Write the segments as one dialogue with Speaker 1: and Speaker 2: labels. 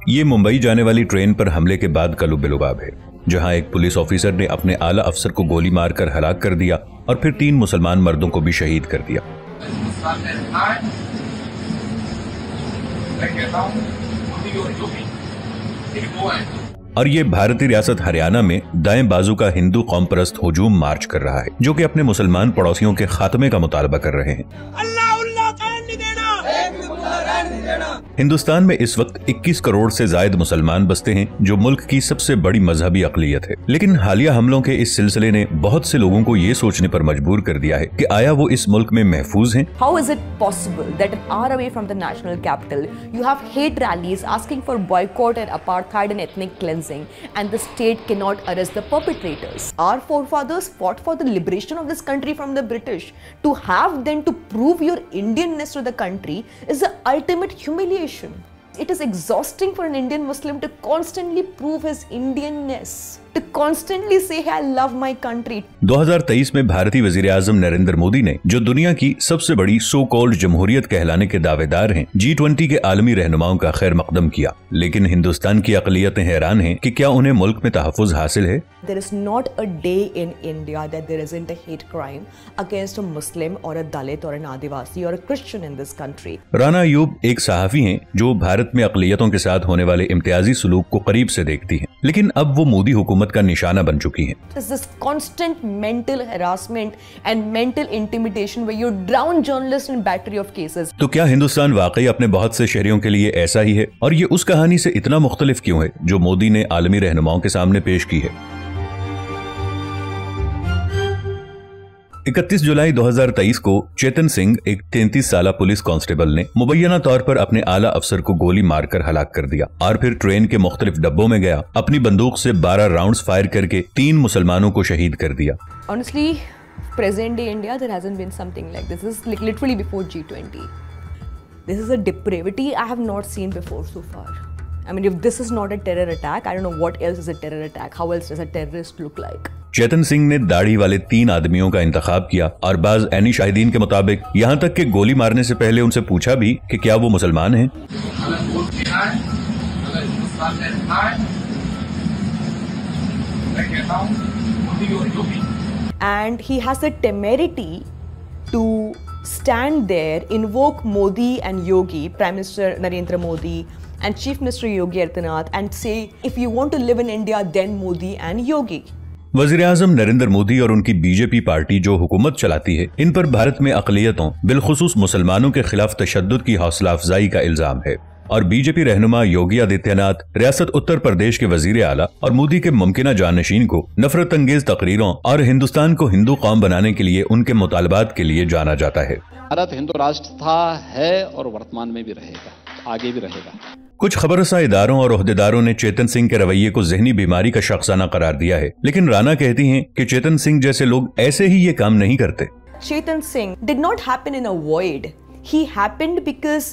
Speaker 1: ये मुंबई जाने वाली ट्रेन पर हमले के बाद का लुबेलुबाब है, जहां एक पुलिस ऑफिसर ने अपने आला अफसर को गोली मारकर हलाक कर दिया और फिर 3 मुसलमान मर्दों को भी शहीद कर दिया। और ये भारतीय रियासत हरियाणा में दाएं बाजू का हिंदू कौम परस्त हुजूम मार्च कर रहा है, जो कि अपने मुसलमान पड़ोसियों के खात्मे का मुतालबा कर रहे हैं। हिंदुस्तान में इस वक्त 21 करोड़ से ज्यादा मुसलमान बसते हैं, जो मुल्क की सबसे बड़ी मजहबी अकलियत है। लेकिन हालिया हमलों के इस सिलसिले ने बहुत से लोगों को ये सोचने पर मजबूर कर दिया है कि आया वो इस मुल्क में महफूज हैं?
Speaker 2: How is it possible that an hour away from the national capital you have hate rallies asking for boycott and apartheid and ethnic cleansing, and the state cannot arrest the perpetrators? Our forefathers fought for the liberation of this country from the British. To have them to prove your Indianness to the country is the ultimate humiliation. It is exhausting for an Indian Muslim to constantly prove his Indianness, to constantly say I love my country.
Speaker 1: 2023 में भारतीय वजीर आजम नरेंद्र मोदी ने, जो दुनिया की सबसे बड़ी so called जमहूरियत कहलाने के दावेदार हैं, G20 के आलमी रहनुमाओं का खैर मकदम किया। लेकिन हिंदुस्तान की अकलियतें हैरान हैं कि क्या उन्हें मुल्क में तहफ़्फ़ुज़ हासिल है?
Speaker 2: There is not a day in India that there isn't a hate crime against a Muslim or a Dalit or an Adivasi or a Christian in this country.
Speaker 1: Rana Ayub एक सहाफ़ी हैं जो भारत में अकलियतों के साथ होने वाले इम्तियाजी सलूक को करीब से देखती हैं, लेकिन अब वो मोदी हुकूमत का निशाना बन चुकी हैं।
Speaker 2: This constant mental harassment and mental intimidation where you drown journalists in battery of cases.
Speaker 1: तो क्या हिंदुस्तान वाकई अपने बहुत से शहरियों के लिए ऐसा ही है, और ये उस कहानी से इतना मुख्तलिफ क्यों है जो मोदी ने आलमी रहनुमाओं के सामने पेश की है? 31 जुलाई 2023 को चेतन सिंह, एक 33 साला पुलिस कांस्टेबल ने मुबैना तौर पर अपने आला अफसर को गोली मारकर हलाक कर दिया और फिर ट्रेन के मुख्तलिफ डब्बों में गया, अपनी बंदूक से 12 राउंड्स फायर करके 3 मुसलमानों को शहीद कर दिया।
Speaker 2: Honestly, present day India, there hasn't been something like this. This is like literally before G20. This is a depravity I have not seen before so far. I mean, if this is not a terror attack, I don't know what else is a terror attack. How else does a terrorist look like?
Speaker 1: Chetan Singh ने दाढ़ी वाले 3 आदमियों का इंतखाब किया और बाज Anne Shahidin के मुताबिक यहाँ तक कि गोली मारने से पहले उनसे पूछा भी कि क्या वो मुसलमान हैं।
Speaker 2: And he has the temerity to stand there, invoke Modi and Yogi, Prime Minister Narendra Modi and Chief Minister Yogi Adityanath, and say, if you want to live in India, then Modi and Yogi.
Speaker 1: वज़ीर आज़म नरेंद्र मोदी और उनकी BJP party जो हुकूमत चलाती है, इन पर भारत में अक़लियतों, बिलखुसूस मुसलमानों के खिलाफ तशद्दुद की हौसला अफजाई का इल्जाम है। और बीजेपी रहनुमा योगी आदित्यनाथ रियासत उत्तर प्रदेश के वजीर आला और मोदी के मुमकिना जानशीन को नफरत अंगेज तकरीरों और हिंदुस्तान को हिंदू कौम बनाने के लिए उनके मुतालबात के लिए जाना जाता है।
Speaker 3: भारत हिंदू राष्ट्र था, है और वर्तमान में भी रहेगा, आगे भी रहेगा।
Speaker 1: कुछ खबरसा इदारों और ओहदेदारों ने चेतन सिंह के रवैये को ज़हनी बीमारी का शख्साना करार दिया है, लेकिन राना कहती हैं कि चेतन सिंह जैसे लोग ऐसे ही ये काम नहीं करते।
Speaker 2: Chetan Singh did not happen in a void. He happened because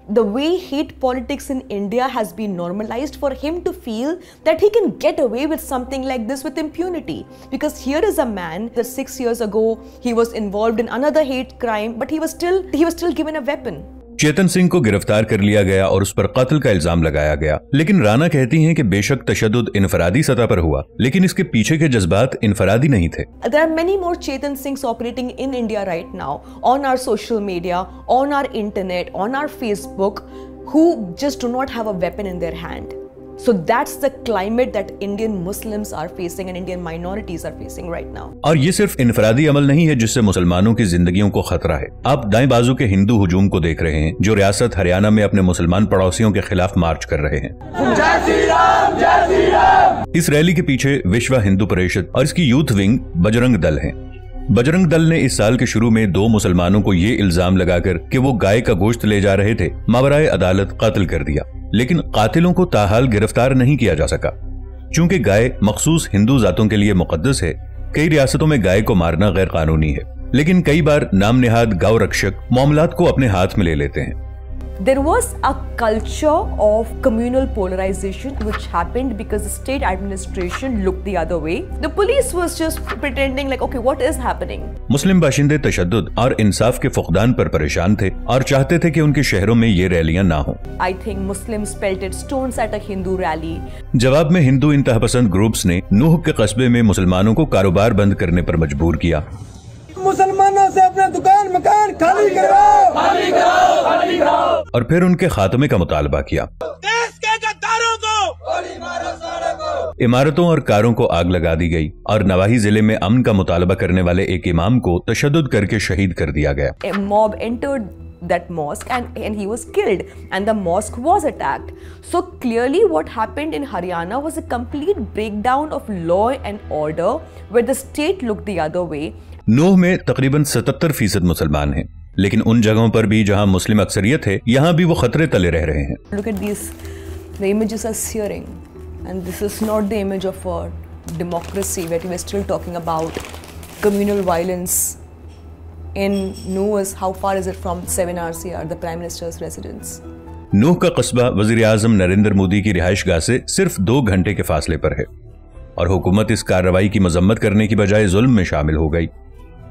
Speaker 2: the way hate politics in India has been normalized for him to feel that he can get away with something like this with impunity. Because here is a man that 6 years ago he was involved in another hate crime, but he was still given a weapon.
Speaker 1: Chetan Singh को गिरफ्तार कर लिया गया और उस पर कत्ल का इल्जाम लगाया गया, लेकिन राना कहती हैं कि बेशक तशद्दुद इनफरादी सतह पर हुआ, लेकिन इसके पीछे के जज्बात इनफरादी नहीं थे।
Speaker 2: There are many more Chetan Singhs operating in India right now on our social media, on our internet, on our Facebook, who just do not have a weapon in their hand. So that's the climate that Indian Muslims are facing and Indian minorities are facing right now. और
Speaker 1: ये सिर्फ इनफरादी अमल नहीं है जिससे मुसलमानों की जिंदगियों को खतरा है। आप दाएं बाजू के हिंदू हुजूम को देख रहे हैं जो रियासत हरियाणा में अपने मुसलमान पड़ोसियों के खिलाफ मार्च कर रहे हैं।
Speaker 4: जय श्री राम, जय श्री राम।
Speaker 1: इस रैली के पीछे विश्व हिंदू परिषद और इसकी यूथ विंग बजरंग दल है। बजरंग दल ने इस साल के शुरू में 2 मुसलमानों को ये इल्जाम लगाकर कि वो गाय का गोश्त ले जा रहे थे, मावराए अदालत कत्ल कर दिया, लेकिन कातिलों को ताहाल गिरफ्तार नहीं किया जा सका। चूंकि गाय मखसूस हिंदू जातों के लिए मुकद्दस है, कई रियासतों में गाय को मारना गैर कानूनी है, लेकिन कई बार नाम नेहाद गौ रक्षक मामलात को अपने हाथ में ले लेते हैं।
Speaker 2: There was a culture of communal polarization which happened because the state administration looked the other way. The police was just pretending like, okay, what is happening?
Speaker 1: मुस्लिम बाशिंदे तशद्दुद और इंसाफ के फुकदान पर परेशान थे और चाहते थे कि उनके शहरों में ये रैलियां ना हों।
Speaker 2: I think Muslims pelted stones at a Hindu rally.
Speaker 1: जवाब में हिंदू इंतहापसंद ग्रुप्स ने नूह के कस्बे में मुसलमानों को कारोबार बंद करने पर मजबूर किया।
Speaker 4: मुसलमानों से अपना दुकान मकान खाली कराओ, खाली कराओ, खाली कराओ।
Speaker 1: और फिर उनके खात्मे का मुतालबा किया।
Speaker 4: देश के गद्दारों को गोली मारो, सारों को।
Speaker 1: इमारतों और कारों को आग लगा दी गई और नवाही जिले में अमन का मुतालबा करने वाले एक इमाम को तशद्दुद करके शहीद कर दिया गया।
Speaker 2: A mob entered that mosque and he was killed and the mosque was attacked. So clearly what happened in Haryana was a complete breakdown of law and order where the state looked the other way.
Speaker 1: नूह में तकरीबन 77% मुसलमान हैं, लेकिन उन जगहों पर भी जहां मुस्लिम अक्सरियत है यहाँ भी वो खतरे तले रह रहे हैं।
Speaker 2: Look at these, the images are searing and this is not the image of a democracy where we are still talking about communal violence. In Nuh, how far is it from 7RCR, the Prime Minister's residence?
Speaker 1: नूह का कस्बा वजीर आजम नरेंद्र मोदी की रिहाइशगाह से सिर्फ 2 घंटे के फासले पर है और हुकूमत इस कार्रवाई की मजम्मत करने की बजाय जुल्म में शामिल हो गई।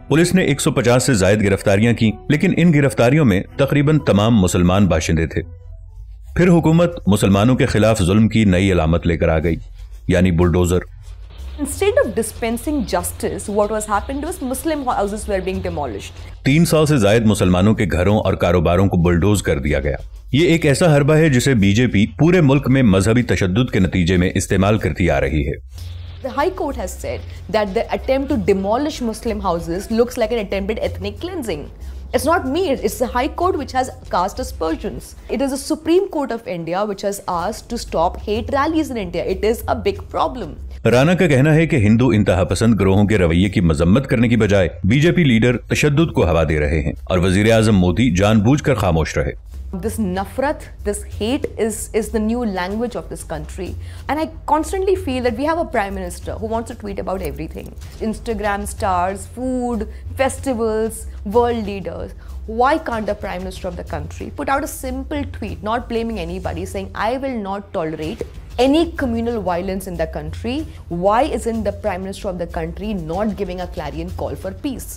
Speaker 1: पुलिस ने 150 से ज्यादा गिरफ्तारियां की, लेकिन इन गिरफ्तारियों में तकरीबन तमाम मुसलमान बाशिंदे थे। फिर हुकूमत मुसलमानों के खिलाफ जुल्म की नई अलामत लेकर आ गई, यानी bulldozer.
Speaker 2: Instead of dispensing justice, what was happened was Muslim houses were being demolished.
Speaker 1: 300 से ज्यादा मुसलमानों के घरों और कारोबारों को बुलडोज कर दिया गया। ये एक ऐसा हरबा है जिसे बीजेपी पूरे मुल्क में मजहबी तशद्दुद के नतीजे में इस्तेमाल करती आ रही है।
Speaker 2: The High Court has said that the attempt to demolish Muslim houses looks like an attempt at ethnic cleansing. It's not me, it's the High Court which has cast aspersions. It is the Supreme Court of India which has asked to stop hate rallies in India. It is a big problem.
Speaker 1: Rana का कहना है कि हिंदू इंतहापसंद ग्रोहों के रवैये की मजम्मत करने की बजाय बीजेपी लीडर तशद्दुद को हवा दे रहे हैं और वजीर आजम मोदी जानबूझकर खामोश रहे।
Speaker 2: This nafrat, this hate is the new language of this country. And I constantly feel that we have a prime minister who wants to tweet about everything. Instagram stars, food, festivals, world leaders. Why can't the prime minister of the country put out a simple tweet, not blaming anybody, saying, I will not tolerate any communal violence in the country? Why isn't the prime minister of the country not giving a clarion call for peace?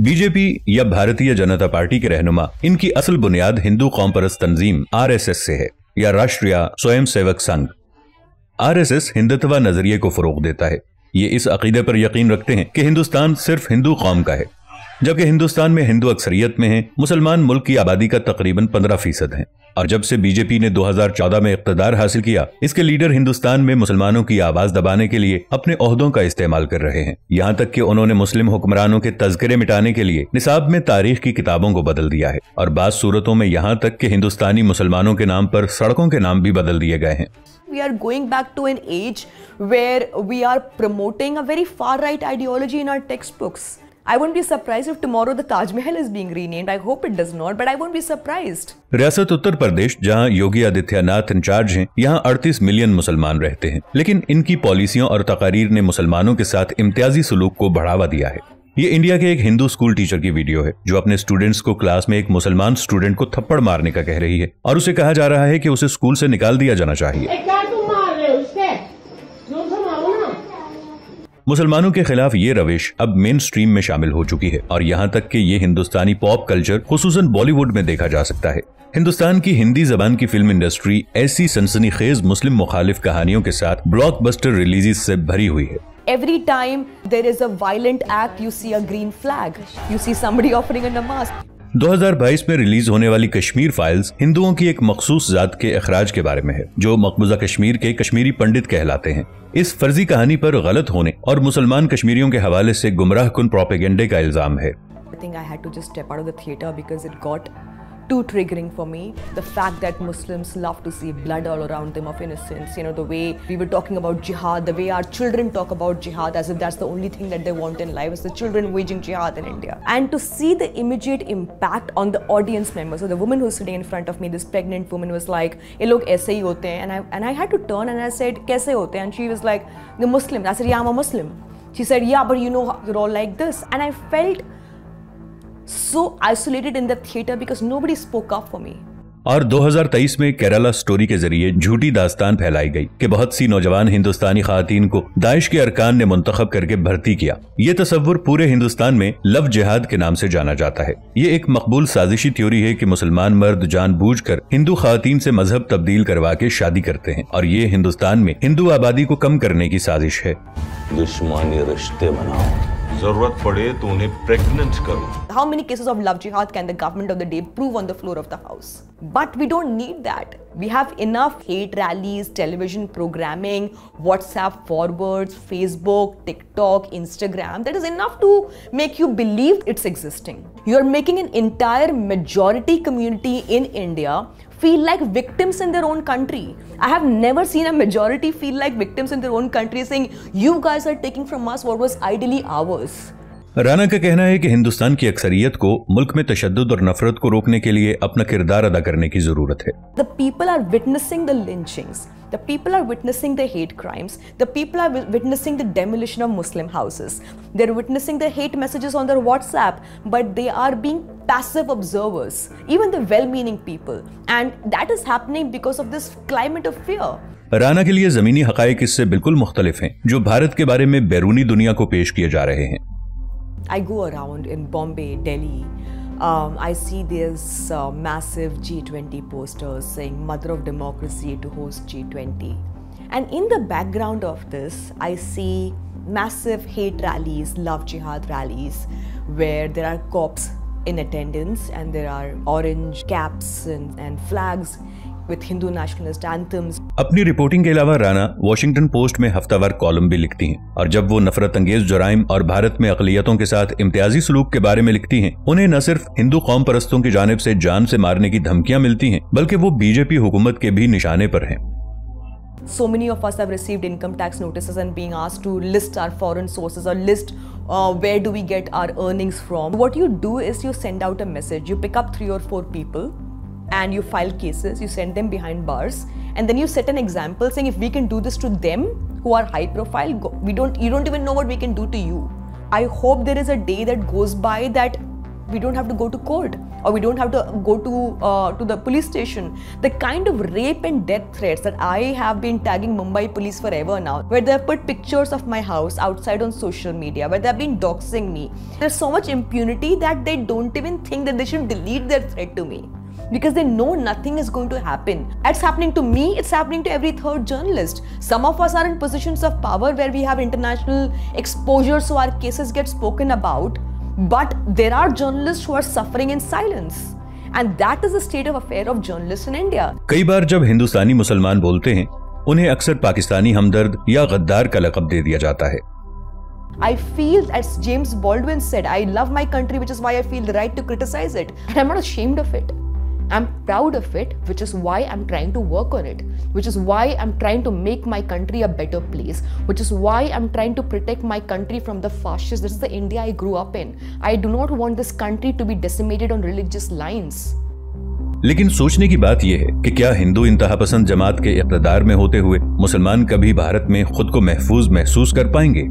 Speaker 1: BJP या Bharatiya Janata party के रहनुमा, इनकी असल बुनियाद हिंदू कौम परस्त तंजीम RSS से है या राष्ट्रीय स्वयं सेवक संघ। आरएसएस हिंदुत्व नजरिए को फरोग देता है। ये इस अकीदे पर यकीन रखते हैं कि हिंदुस्तान सिर्फ हिंदू कौम का है, जबकि हिंदुस्तान में हिंदू अक्सरियत में है। मुसलमान मुल्क की आबादी का तकरीबन 15% है और जब से बीजेपी ने 2014 में इख्तिदार हासिल किया, इसके लीडर हिंदुस्तान में मुसलमानों की आवाज दबाने के लिए अपने ओहदों का इस्तेमाल कर रहे हैं। यहाँ तक कि उन्होंने मुस्लिम हुक्मरानों के तज़किरे मिटाने के लिए निसाब में तारीख की किताबों को बदल दिया है और बाज़ सूरतों में यहाँ तक कि हिंदुस्तानी मुसलमानों के नाम पर सड़कों के नाम भी बदल दिए गए हैं।
Speaker 2: We are going back to an age where we are promoting a very far-right ideology in our textbooks. I won't be surprised if tomorrow the Taj Mahal is being renamed. I hope it does not, but I won't be surprised.
Speaker 1: रियासत उत्तर प्रदेश, जहां Yogi Adityanath in charge हैं, यहां 38 million मुसलमान रहते हैं, लेकिन इनकी पॉलिसियों और तकारीर ने मुसलमानों के साथ इम्तियाजी सलूक को बढ़ावा दिया है। ये इंडिया के एक हिंदू स्कूल टीचर की वीडियो है जो अपने स्टूडेंट्स को क्लास में एक मुसलमान स्टूडेंट को थप्पड़ मारने का कह रही है और उसे कहा जा रहा है कि उसे स्कूल से निकाल दिया जाना चाहिए। मुसलमानों के खिलाफ ये रविश अब मेन स्ट्रीम में शामिल हो चुकी है और यहाँ तक कि ये हिंदुस्तानी पॉप कल्चर खुसूसन बॉलीवुड में देखा जा सकता है। हिंदुस्तान की हिंदी जबान की फिल्म इंडस्ट्री ऐसी सनसनीखेज मुस्लिम मुखालिफ कहानियों के साथ ब्लॉकबस्टर रिलीजेस से भरी हुई है।
Speaker 2: Every time there is a violent act, you see a green flag. You see somebody offering a namaz.
Speaker 1: 2022 में रिलीज होने वाली कश्मीर फाइल्स हिंदुओं की एक मखसूस जात के अखराज के बारे में है जो मकबूजा कश्मीर के कश्मीरी पंडित कहलाते हैं। इस फर्जी कहानी पर गलत होने और मुसलमान कश्मीरियों के हवाले से गुमराह कुन प्रोपेगेंडे का इल्जाम है।
Speaker 2: I think I had to just step out of the theater because it got too triggering for me. The fact that Muslims love to see blood all around them of innocence, you know, the way we were talking about jihad, the way our children talk about jihad as if that's the only thing that they want in life is the children waging jihad in India. And to see the immediate impact on the audience members, so the woman who's sitting in front of me, this pregnant woman was like, "Ye log aise hi hote hain," and I had to turn and I said, "Kaise hote hain?" And she was like, "The Muslims." I said, "Yeah, I'm a Muslim." She said, "Yeah, but you know you're all like this," and I felt so isolated in the theater because nobody spoke up for me.
Speaker 1: और 2023 में Kerala story के जरिए झूठी दास्तान फैलाई गई कि बहुत सी नौजवान हिंदुस्तानी खातीन को दाइश के अरकान ने मुंतखब करके भर्ती किया। ये तस्वुर पूरे हिंदुस्तान में लव जिहाद के नाम से जाना जाता है। ये एक मकबूल साजिशी थ्योरी है कि मुसलमान मर्द जानबूझकर हिंदू खातीन से मजहब तब्दील करवा के शादी करते हैं और ये हिंदुस्तान में हिंदू आबादी को कम करने की साजिश है।
Speaker 5: दुश्मनी रिश्ते बनाओ, जरूरत पड़े तो उन्हें प्रेग्नेंट करो।
Speaker 2: How many cases of love jihad can the government of the day prove on the floor of the house? But we don't need that. We have enough hate rallies, television programming, WhatsApp forwards, Facebook, TikTok, Instagram. That is enough to make you believe it's existing. You're making an entire majority community in India feel like victims in their own country. I have never seen a majority feel like victims in their own country saying, you guys are taking from us what was ideally ours.
Speaker 1: Rana का कहना है कि हिंदुस्तान की अक्सरियत को मुल्क में तशद्दुद और नफरत को रोकने के लिए अपना किरदार अदा करने की जरूरत है।
Speaker 2: The people are witnessing the lynchings. The people are witnessing the hate crimes. The people are witnessing the demolition of Muslim houses. They're witnessing the hate messages on their WhatsApp, but they are being passive observers, even the well-meaning people. And that is happening because of this climate of fear.
Speaker 1: Rana के लिए जमीनी हकायक इससे बिल्कुल मुख्तलिफ हैं, जो भारत के बारे में बैरूनी दुनिया को पेश किए जा रहे हैं।
Speaker 2: I go around in Bombay, Delhi. I see there's massive G20 posters saying Mother of Democracy to host G20. And in the background of this, I see massive hate rallies, love jihad rallies, where there are cops in attendance and there are orange caps and flags with Hindu nationalist anthems.
Speaker 1: अपनी reporting के अलावा Rana Washington post में हफ्तावार column भी लिखती हैं और जब वो नफरत अंगेज जुराइम और भारत में अकलियतों के साथ इम्तियाजी सलूक के बारे में लिखती हैं, उन्हें न सिर्फ हिंदू कौम परस्तों की जानिब से जान से मारने की धमकियां मिलती हैं, बल्कि वो बीजेपी हुकूमत के भी निशाने पर हैं।
Speaker 2: So many of us have received income tax notices and being asked to list our foreign sources or list where do we get our earnings from. What you do is you send out a message, you pick up 3 or 4 people and you file cases, you send them behind bars, and then you set an example saying if we can do this to them who are high profile, you don't even know what we can do to you. I hope there is a day that goes by that we don't have to go to court or we don't have to go to the police station. The kind of rape and death threats that I have been tagging Mumbai police forever now, where they have put pictures of my house outside on social media, where they have been doxing me. There's so much impunity that they don't even think that they should delete their threat to me, because they know nothing is going to happen. It's happening to me, it's happening to every third journalist. Some of us are in positions of power where we have international exposure, so our cases get spoken about. But there are journalists who are suffering in silence. And that is the state of affair of journalists in India.
Speaker 1: कई बार जब हिंदुस्तानी मुसलमान बोलते हैं, उन्हें अक्सर पाकिस्तानी हमदर्द या गद्दार का लक़ब दे दिया जाता है।
Speaker 2: I feel, as James Baldwin said, I love my country, which is why I feel the right to criticize it. And I'm not ashamed of it. I'm proud of it, which is why I'm trying to work on it, which is why I'm trying to make my country a better place, which is why I'm trying to protect my country from the fascists. This is the India I grew up in. I do not want this country to be decimated on religious lines.
Speaker 1: लेकिन सोचने की बात यह है कि क्या हिंदू इंतहा पसंद जमात के इक़्तिदार में होते हुए मुसलमान कभी भारत में खुद को महफूज महसूस कर पाएंगे?